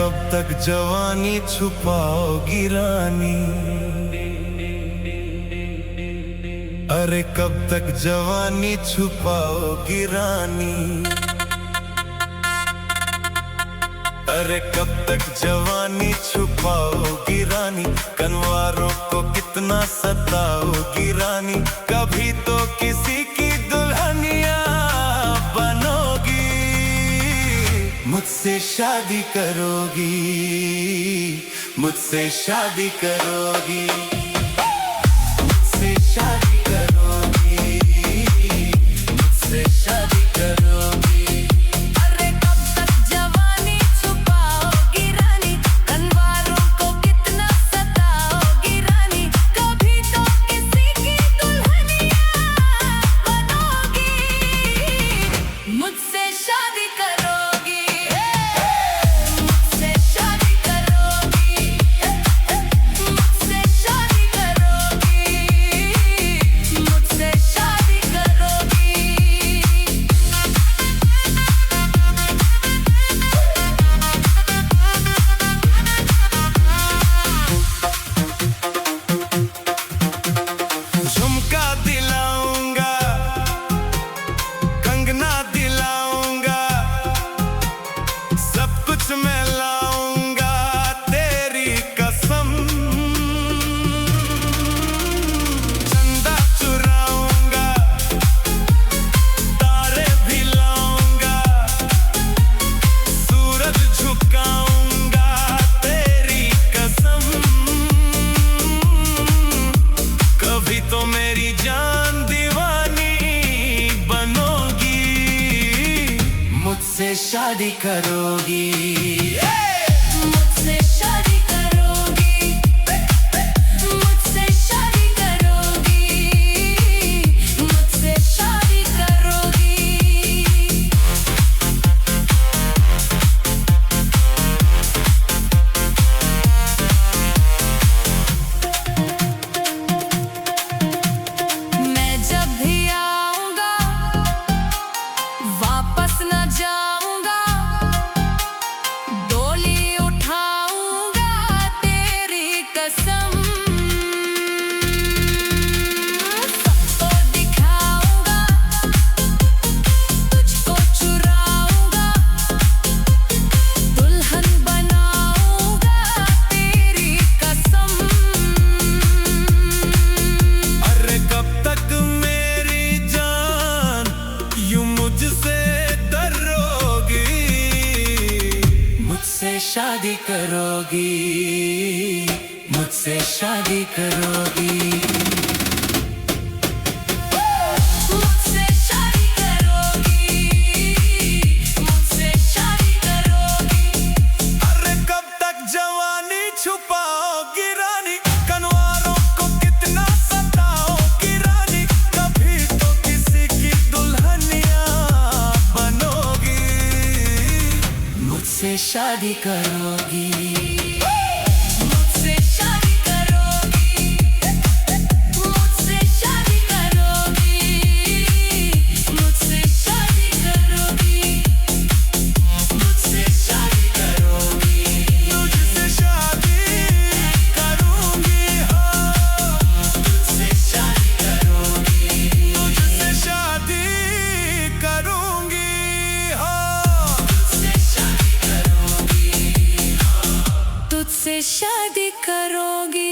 कब तक जवानी छुपाओगी रानी। अरे कब तक जवानी छुपाओगी रानी। अरे कब तक जवानी छुपाओगी रानी। कनवारों को कितना सताओगी रानी। कभी तो किसी की दुल्हनिया बनोगी। मुझसे शादी करोगी, मुझसे शादी करोगी, मुझसे शादी करोगी, मुझसे शादी करोगी। अरे कब तक जवानी छुपाओगी रानी। कनवारों को कितना सताओगी रानी। कभी तो किसी की दुल्हनिया बनोगी। मुझसे शादी करोगी, मुझसे शादी करोगी, मुझसे शादी करोगी, मुझसे शादी करोगी। झुमका दिलाऊंगा, कंगना दिलाऊंगा, सब कुछ मैं लाऊंगा तेरी कसम। चंदा चुराऊंगा, तारे भी लाऊंगा, सूरज झुकाऊंगा तेरी कसम। कभी तो मेरी जान दीवानी बनोगी। मुझसे शादी करोगी, मुझसे शादी करोगी, मुझसे शादी करोगी, मुझसे शादी करोगी। मैं जब भी आऊंगा वापस न जाऊंगा। डोली उठाऊंगा तेरी कसम। सबको दिखाऊंगा, तुझको चुराऊंगा, दुल्हन बनाऊंगा तेरी कसम। अरे कब तक मेरी जान यूं मुझसे डरोगी। मुझसे शादी करोगी, मुझसे शादी करोगी, मुझसे शादी करोगी, मुझसे शादी करोगी। अरे कब तक जवानी छुपाओगी रानी। कनवारों को कितना सताओगी रानी। कभी तो किसी की दुल्हनिया बनोगी। मुझसे शादी करोगी, मुझसे शादी करोगी, मुझसे शादी करोगी, मुझसे शादी करोगी, मुझसे शादी करोगी। तुझसे शादी करूंगी हो, मुझसे शादी करोगी, तुझसे शादी करूंगी हो, मुझसे शादी करोगी, तुझसे शादी करोगी।